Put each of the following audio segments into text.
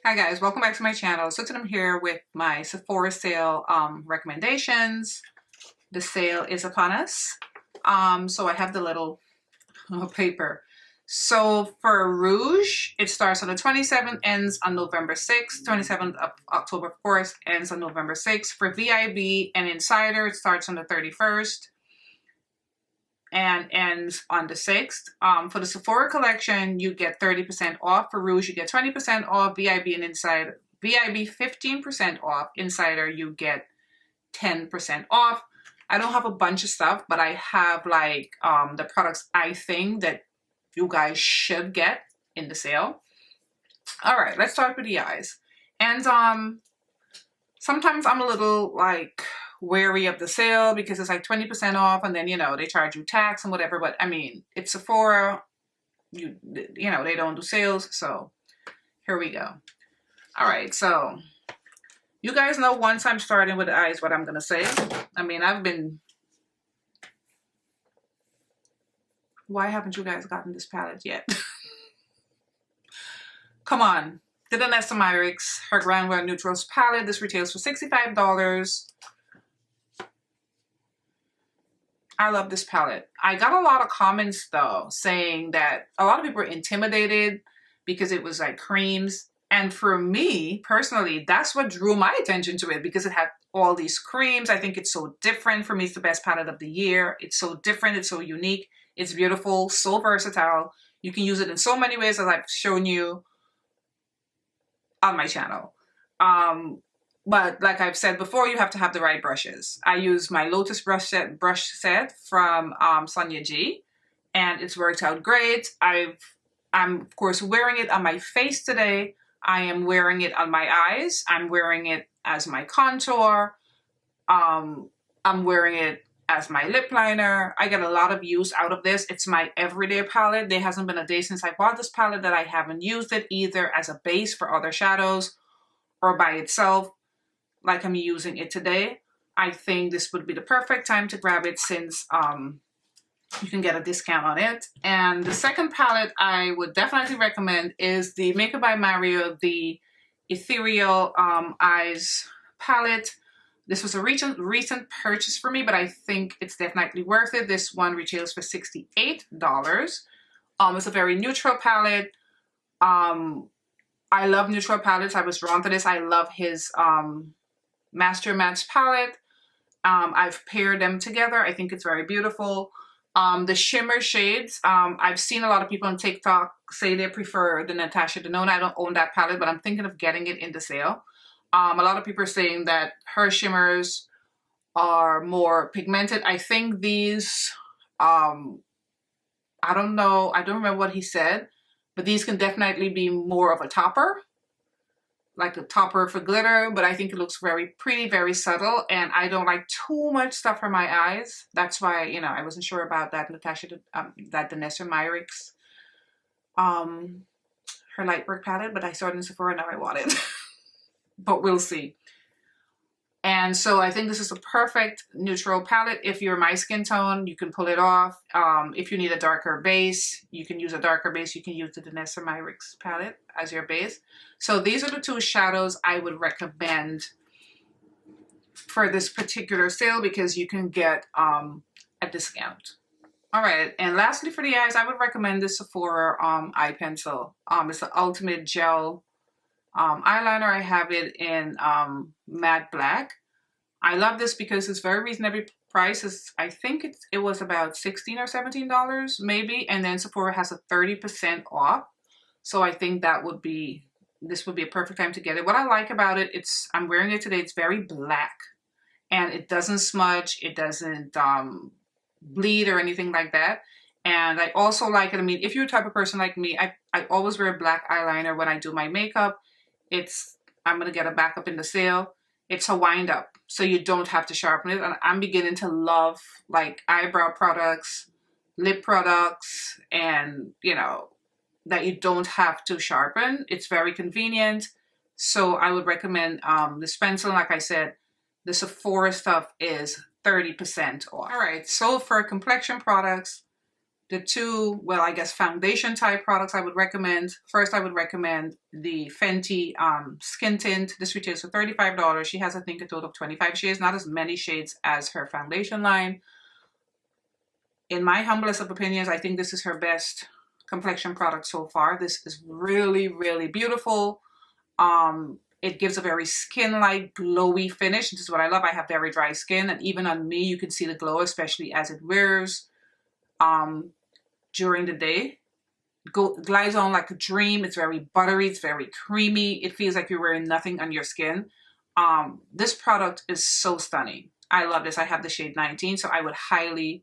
Hi guys, welcome back to my channel. So today I'm here with my Sephora sale recommendations. The sale is upon us. So I have the little paper. So for Rouge, it starts on the 27th, ends on November 6th. 27th of October, of course, ends on November 6th. For VIB and Insider, it starts on the 31st and ends on the 6th. For the Sephora collection, you get 30% off. For Rouge, you get 20% off. VIB and Insider, VIB 15% off. Insider, you get 10% off. I don't have a bunch of stuff, but I have like the products I think that you guys should get in the sale. All right, let's start with the eyes. And sometimes I'm a little like wary of the sale because it's like 20% off and then, you know, they charge you tax and whatever. But I mean, it's Sephora, you know, they don't do sales. So here we go. All right, so you guys know once I'm starting with the eyes what I'm gonna say. I mean, why haven't you guys gotten this palette yet? Come on. The Danessa Myricks, her Groundwork Neutrals palette. This retails for $65. I love this palette. I got a lot of comments though saying that a lot of people were intimidated because it was like creams. And for me personally, that's what drew my attention to it because it had all these creams. I think it's so different. For me, it's the best palette of the year. It's so different. It's so unique. It's beautiful, so versatile. You can use it in so many ways as I've shown you on my channel. But like I've said before, you have to have the right brushes. I use my Lotus brush set from Sonia G, and it's worked out great. I'm of course wearing it on my face today. I am wearing it on my eyes. I'm wearing it as my contour. I'm wearing it as my lip liner. I get a lot of use out of this. It's my everyday palette. There hasn't been a day since I bought this palette that I haven't used it either as a base for other shadows or by itself like I'm using it today. I think this would be the perfect time to grab it since you can get a discount on it. And the second palette I would definitely recommend is the Makeup by Mario, the Ethereal Eyes palette. This was a recent purchase for me, but I think it's definitely worth it. This one retails for $68. It's a very neutral palette. I love neutral palettes. I was drawn to this. I love his Master Match palette. I've paired them together. I think it's very beautiful. The shimmer shades, I've seen a lot of people on TikTok say they prefer the Natasha Denona. I don't own that palette, but I'm thinking of getting it in the sale. A lot of people are saying that her shimmers are more pigmented. I think these, I don't know, I don't remember what he said, but these can definitely be more of a topper, like a topper for glitter, but I think it looks very pretty, very subtle, and I don't like too much stuff for my eyes. That's why, you know, I wasn't sure about that that Danessa Myricks, her light work palette, but I saw it in Sephora, now I want it. But we'll see. And so I think this is a perfect neutral palette. If you're my skin tone, you can pull it off. If you need a darker base, you can use a darker base. You can use the Danessa Myricks palette as your base. So these are the two shadows I would recommend for this particular sale because you can get a discount. All right, and lastly for the eyes, I would recommend the Sephora eye pencil. It's the Ultimate Gel eyeliner. I have it in matte black. I love this because it's very reasonably priced. I think it was about $16 or $17 maybe, and then Sephora has a 30% off. So I think this would be a perfect time to get it. What I like about it, I'm wearing it today. It's very black, and it doesn't smudge. It doesn't bleed or anything like that. And I also like it. I mean, if you're a type of person like me, I always wear black eyeliner when I do my makeup. I'm gonna get a backup in the sale. It's a wind up, so you don't have to sharpen it. And I'm beginning to love like eyebrow products, lip products, and you know, that you don't have to sharpen. It's very convenient. So I would recommend this pencil. Like I said, the Sephora stuff is 30% off. All right, so for complexion products, the two, well, I guess foundation type products I would recommend. First, I would recommend the Fenty Skin Tint. This retails for $35. She has, I think, a total of 25 shades, not as many shades as her foundation line. In my humblest of opinions, I think this is her best complexion product so far. This is really, really beautiful. It gives a very skin-like, glowy finish. This is what I love. I have very dry skin, and even on me, you can see the glow, especially as it wears during the day. Glides on like a dream. It's very buttery. It's very creamy. It feels like you're wearing nothing on your skin. This product is so stunning. I love this. I have the shade 19, so I would highly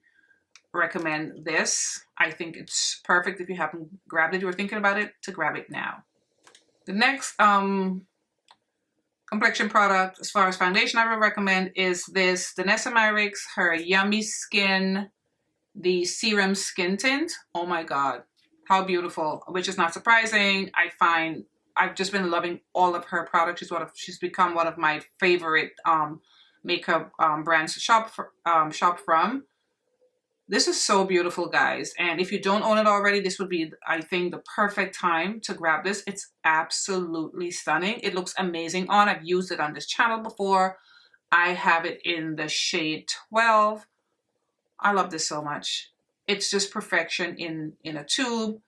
recommend this. I think it's perfect if you haven't grabbed it, you were thinking about it, to grab it now. The next complexion product, as far as foundation, I would recommend is this Danessa Myricks, her Yummy Skin, the Serum Skin Tint. Oh my God, how beautiful, which is not surprising. I find I've just been loving all of her products. She's become one of my favorite makeup brands to shop from. This is so beautiful, guys. And if you don't own it already, this would be, I think, the perfect time to grab this. It's absolutely stunning. It looks amazing on. I've used it on this channel before. I have it in the shade 12. I love this so much. It's just perfection in a tube.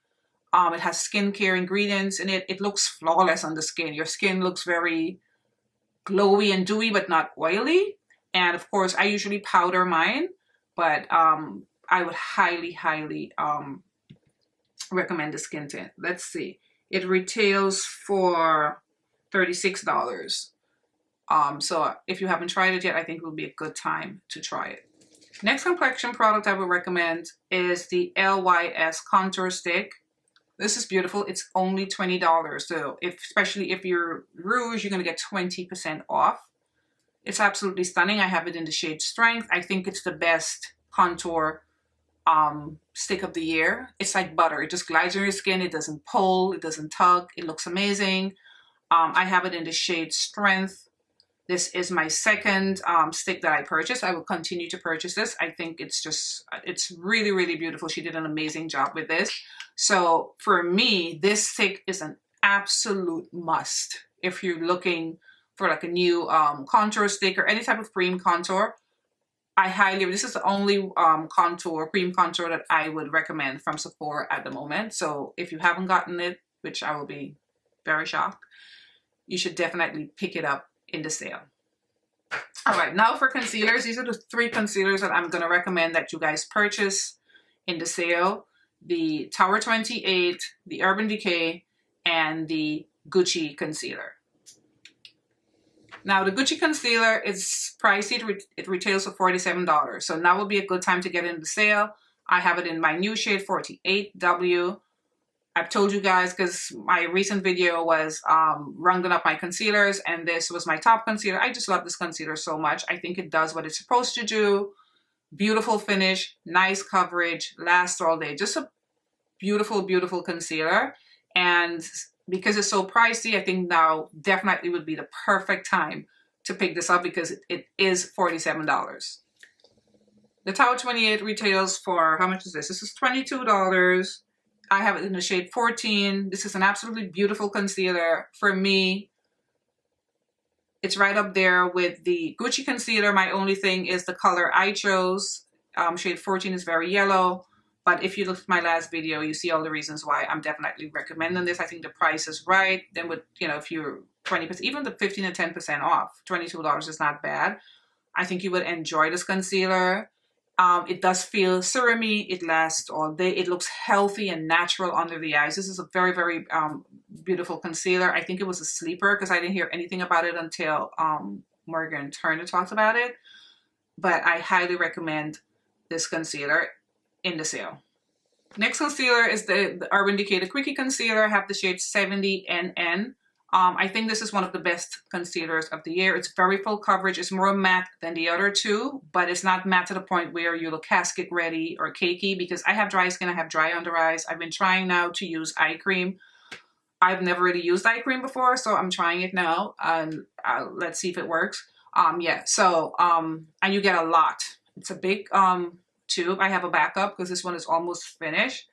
It has skincare ingredients in it. It looks flawless on the skin. Your skin looks very glowy and dewy, but not oily. And of course, I usually powder mine. But I would highly, highly recommend the skin tint. Let's see. It retails for $36. So if you haven't tried it yet, I think it would be a good time to try it. Next complexion product I would recommend is the LYS Contour Stick. This is beautiful. It's only $20. So especially if you're rouge, you're going to get 20% off. It's absolutely stunning. I have it in the shade Strength. I think it's the best contour stick of the year. It's like butter. It just glides on your skin. It doesn't pull. It doesn't tug. It looks amazing. I have it in the shade Strength. This is my second stick that I purchased. I will continue to purchase this. I think it's really, really beautiful. She did an amazing job with this. So for me, this stick is an absolute must if you're looking for like a new contour stick or any type of cream contour. This is the only cream contour that I would recommend from Sephora at the moment. So if you haven't gotten it, which I will be very shocked, you should definitely pick it up in the sale. All right, now for concealers. These are the 3 concealers that I'm going to recommend that you guys purchase in the sale. The Tower 28, the Urban Decay, and the Gucci concealer. Now, the Gucci concealer is pricey. It retails for $47. So now would be a good time to get in the sale. I have it in my new shade 48W. I've told you guys because my recent video was rounding up my concealers, and this was my top concealer. I just love this concealer so much. I think it does what it's supposed to do. Beautiful finish, nice coverage, lasts all day. Just a beautiful, beautiful concealer. And because it's so pricey, I think now definitely would be the perfect time to pick this up because it is $47. The Tower 28 retails for, how much is this? This is $22. I have it in the shade 14. This is an absolutely beautiful concealer. For me, it's right up there with the Gucci concealer. My only thing is the color I chose. Shade 14 is very yellow. But if you look at my last video, you see all the reasons why I'm definitely recommending this. I think the price is right. Then with, if you're 20%, even the 15 to 10% off, $22 is not bad. I think you would enjoy this concealer. It does feel serumy. It lasts all day. It looks healthy and natural under the eyes. This is a very, very beautiful concealer. I think it was a sleeper because I didn't hear anything about it until Morgan Turner talked about it. But I highly recommend this concealer in the sale. Next concealer is the Urban Decay Quickie Concealer. I have the shade 70NN. I think this is one of the best concealers of the year. It's very full coverage. It's more matte than the other two, but it's not matte to the point where you look casket ready or cakey because I have dry skin. I have dry under eyes. I've been trying now to use eye cream. I've never really used eye cream before, so I'm trying it now. Let's see if it works. And you get a lot. It's a big tube. I have a backup because this one is almost finished.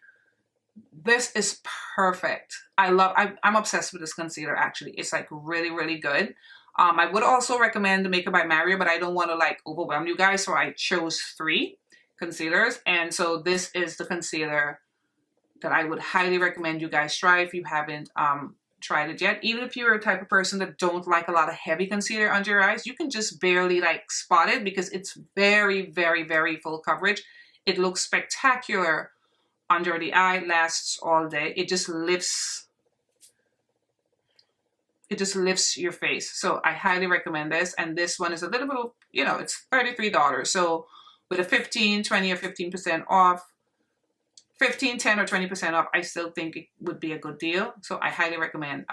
This is perfect. I'm obsessed with this concealer actually. It's like really, really good. I would also recommend the Makeup by Mario, but I don't want to like overwhelm you guys, so I chose 3 concealers. And so this is the concealer that I would highly recommend you guys try if you haven't tried it yet. Even if you're a type of person that don't like a lot of heavy concealer under your eyes, you can just barely like spot it because it's very, very, very full coverage. It looks spectacular under the eye, lasts all day. It just lifts your face. So I highly recommend this. And this one is a little bit, you know, it's $33. So with a 15, 20 or 15% off, 15, 10 or 20% off, I still think it would be a good deal. So I highly recommend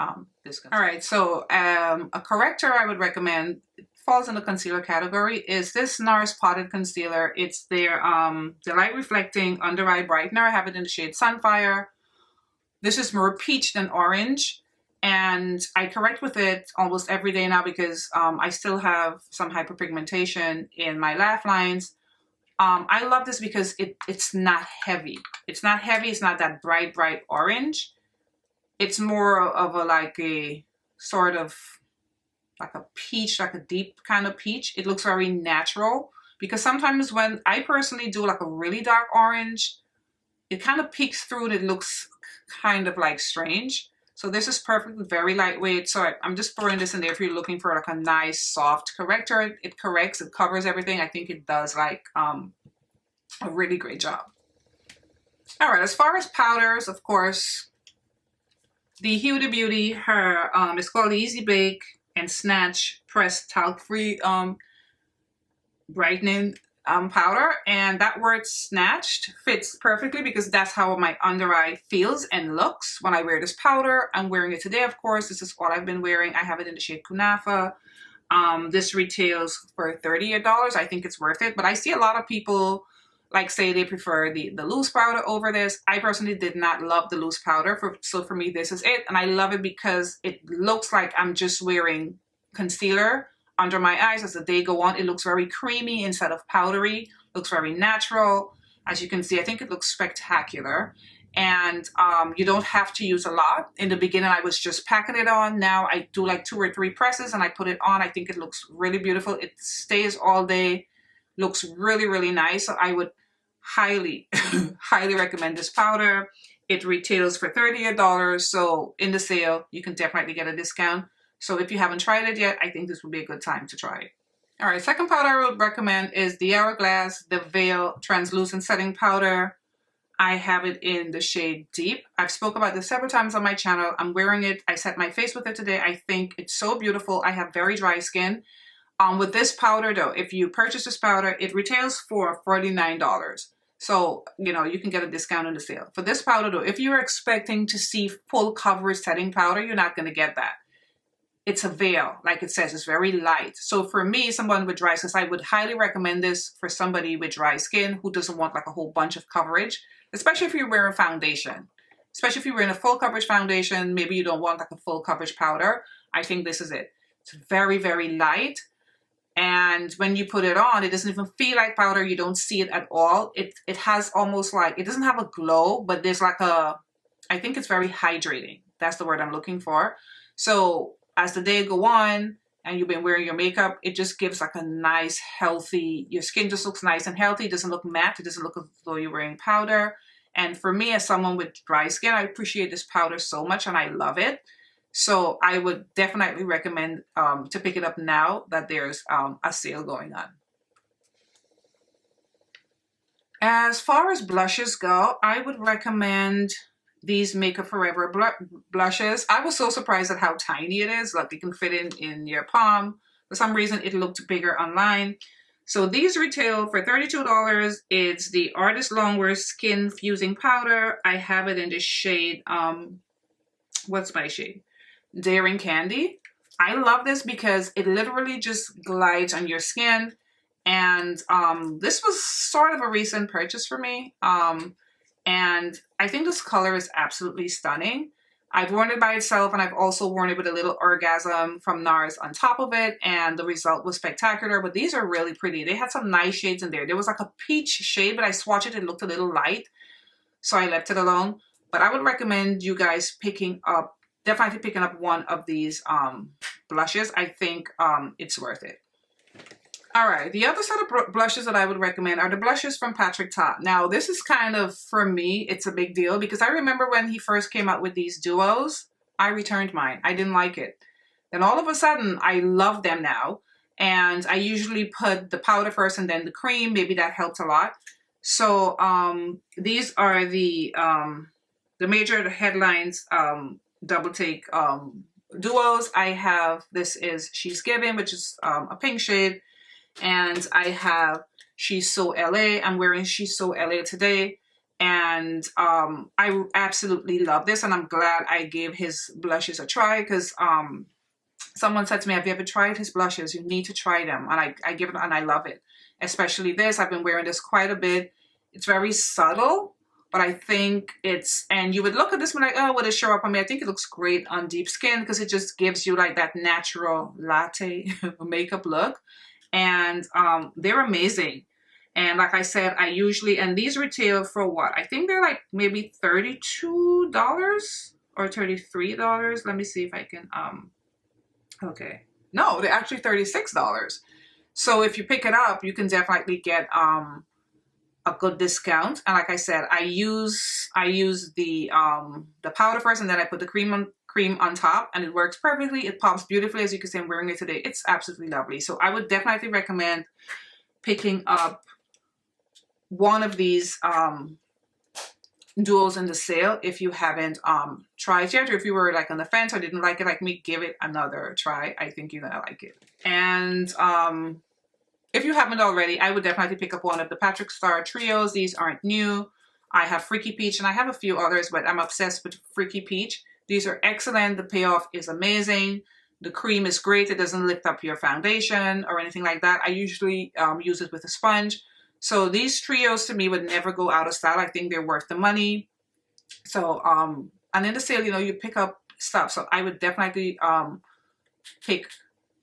this concealer. All right, so a corrector I would recommend, it falls in the concealer category, is this Nars Potted Concealer. It's their Light Reflecting Under Eye Brightener. I have it in the shade Sunfire. This is more peach than orange. And I correct with it almost every day now because I still have some hyperpigmentation in my laugh lines. I love this because it's not heavy. It's not heavy. It's not that bright orange. It's more of a like a sort of like a peach, like a deep kind of peach. It looks very natural because sometimes when I personally do like a really dark orange, it kind of peeks through and it looks kind of like strange. So this is perfect, very lightweight. So I'm just throwing this in there if you're looking for like a nice soft corrector. It corrects, it covers everything. I think it does like a really great job. All right, as far as powders, of course, the Huda Beauty, it's called Easy Bake and Snatch Pressed Talc-Free Brightening powder, and that word snatched fits perfectly because that's how my under eye feels and looks when I wear this powder. I'm wearing it today, of course. This is what I've been wearing. I have it in the shade Kunafa. This retails for $38. I think it's worth it, but I see a lot of people like say they prefer the loose powder over this. I personally did not love the loose powder, so for me this is it, and I love it because it looks like I'm just wearing concealer under my eyes as the day go on. It looks very creamy instead of powdery. Looks very natural. As you can see, I think it looks spectacular. And you don't have to use a lot. In the beginning, I was just packing it on. Now I do like 2 or 3 presses and I put it on. I think it looks really beautiful. It stays all day. Looks really, really nice. So I would highly, highly recommend this powder. It retails for $38. So in the sale, you can definitely get a discount. So if you haven't tried it yet, I think this would be a good time to try it. All right, second powder I would recommend is the Hourglass The Veil Translucent Setting Powder. I have it in the shade Deep. I've spoke about this several times on my channel. I'm wearing it. I set my face with it today. I think it's so beautiful. I have very dry skin. With this powder though, if you purchase this powder, it retails for $49. So, you know, you can get a discount on the sale. For this powder though, if you're expecting to see full coverage setting powder, you're not going to get that. It's a veil, like it says, it's very light. So for me, someone with dry skin, I would highly recommend this for somebody with dry skin who doesn't want like a whole bunch of coverage, especially if you're wearing foundation. Especially if you're wearing a full coverage foundation, maybe you don't want like a full coverage powder. I think this is it. It's very, very light. And when you put it on, it doesn't even feel like powder. You don't see it at all. It has almost like, it doesn't have a glow, but there's like a, I think it's very hydrating. That's the word I'm looking for. So as the day go on and you've been wearing your makeup, it just gives like a nice, healthy, your skin just looks nice and healthy. It doesn't look matte. It doesn't look as though you're wearing powder. And for me, as someone with dry skin, I appreciate this powder so much and I love it. So I would definitely recommend to pick it up now that there's a sale going on. As far as blushes go, I would recommend these Makeup Forever blushes. I was so surprised at how tiny it is. Like it can fit in your palm. For some reason, it looked bigger online. So these retail for $32. It's the Artist Longwear Skin Fusing Powder. I have it in the shade, what's my shade? Daring Candy. I love this because it literally just glides on your skin. And this was sort of a recent purchase for me. And I think this color is absolutely stunning. I've worn it by itself, and I've also worn it with a little Orgasm from Nars on top of it, and the result was spectacular. But these are really pretty. They had some nice shades in there. There was like a peach shade, but I swatched it, it looked a little light, so I left it alone. But I would recommend you guys definitely picking up one of these blushes. I think it's worth it. All right, the other set of blushes that I would recommend are the blushes from Patrick Ta. Now, this is kind of, for me, it's a big deal because I remember when he first came out with these duos, I returned mine. I didn't like it. Then all of a sudden, I love them now. And I usually put the powder first and then the cream. Maybe that helped a lot. So these are the major headlines double take duos. I have, this is She's Giving, which is a pink shade. And I have She's So LA. I'm wearing She's So LA today. And I absolutely love this. And I'm glad I gave his blushes a try because someone said to me, have you ever tried his blushes? You need to try them. And I give it, and I love it. Especially this. I've been wearing this quite a bit. It's very subtle, but I think it's, and you would look at this and be like, oh, would it show up on me? I think it looks great on deep skin because it just gives you like that natural latte makeup look. And they're amazing. And like I said, I usually, and these retail for what? I think they're like maybe $32 or $33. Let me see if I can, okay. No, they're actually $36. So if you pick it up, you can definitely get a good discount. And like I said, I use the powder first, and then I put the cream on top, and it works perfectly. It pops beautifully. As you can see, I'm wearing it today. It's absolutely lovely. So I would definitely recommend picking up one of these duos in the sale if you haven't tried yet, or if you were like on the fence or didn't like it like me, give it another try. I think you're gonna like it. And if you haven't already, I would definitely pick up one of the Patrick Star trios. These aren't new. I have Freaky Peach, and I have a few others, but I'm obsessed with Freaky Peach. These are excellent. The payoff is amazing. The cream is great. It doesn't lift up your foundation or anything like that. I usually use it with a sponge. So these trios to me would never go out of style. I think they're worth the money. So, and in the sale, you know, you pick up stuff. So I would definitely pick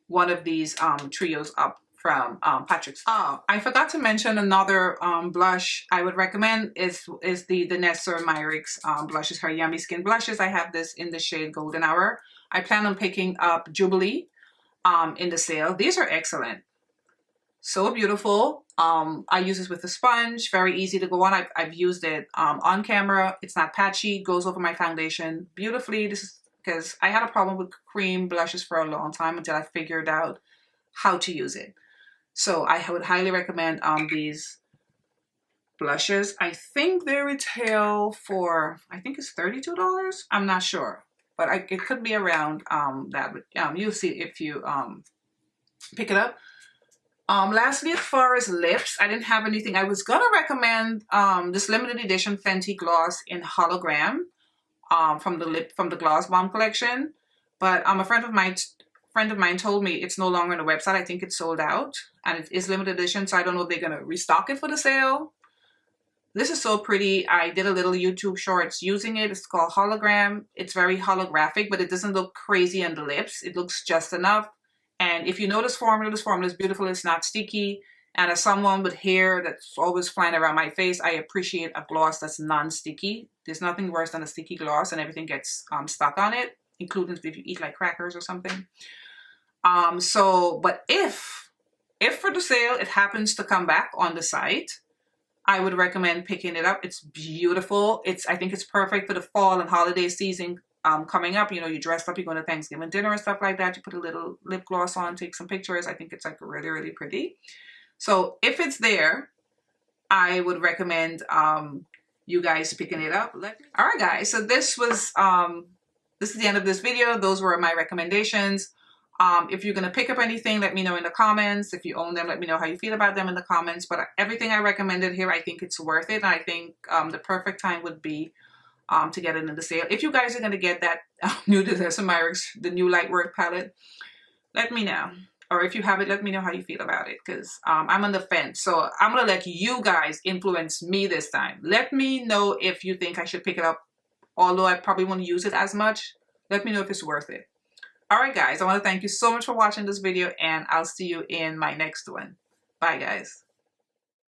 one of these trios up from Patrick's. Oh, I forgot to mention another blush I would recommend is the Danessa Myricks blushes, her Yummy Skin blushes. I have this in the shade Golden Hour. I plan on picking up Jubilee in the sale. These are excellent. So beautiful. I use this with a sponge. Very easy to go on. I've used it on camera. It's not patchy. Goes over my foundation beautifully. This is because I had a problem with cream blushes for a long time until I figured out how to use it. So I would highly recommend these blushes. I think they retail for, I think it's $32. I'm not sure, but it could be around that. You'll see if you pick it up. Lastly, as far as lips, I didn't have anything. I was gonna recommend this limited edition Fenty gloss in hologram from the Gloss Bomb collection, but a friend of mine told me it's no longer on the website. I think it's sold out, and it is limited edition, so I don't know if they're gonna restock it for the sale. This is so pretty. I did a little YouTube shorts using it. It's called Hologram. It's very holographic, but it doesn't look crazy on the lips. It looks just enough. And if you know this formula is beautiful. It's not sticky. And as someone with hair that's always flying around my face, I appreciate a gloss that's non-sticky. There's nothing worse than a sticky gloss and everything gets stuck on it, including if you eat like crackers or something. But if for the sale it happens to come back on the site, I would recommend picking it up. It's beautiful. I think it's perfect for the fall and holiday season coming up. You know, you dress up, you go to Thanksgiving dinner and stuff like that. You put a little lip gloss on, take some pictures. I think it's like really, really pretty. So if it's there, I would recommend you guys picking it up. All right, guys. So this is the end of this video. Those were my recommendations. If you're going to pick up anything, let me know in the comments. If you own them, let me know how you feel about them in the comments. But everything I recommended here, I think it's worth it. And I think the perfect time would be to get it in the sale. If you guys are going to get that new Danessa Myricks, the new Lightwork palette, let me know. Or if you have it, let me know how you feel about it, because I'm on the fence. So I'm going to let you guys influence me this time. Let me know if you think I should pick it up although I probably won't use it as much. Let me know if it's worth it. Alright guys, I want to thank you so much for watching this video, and I'll see you in my next one. Bye guys.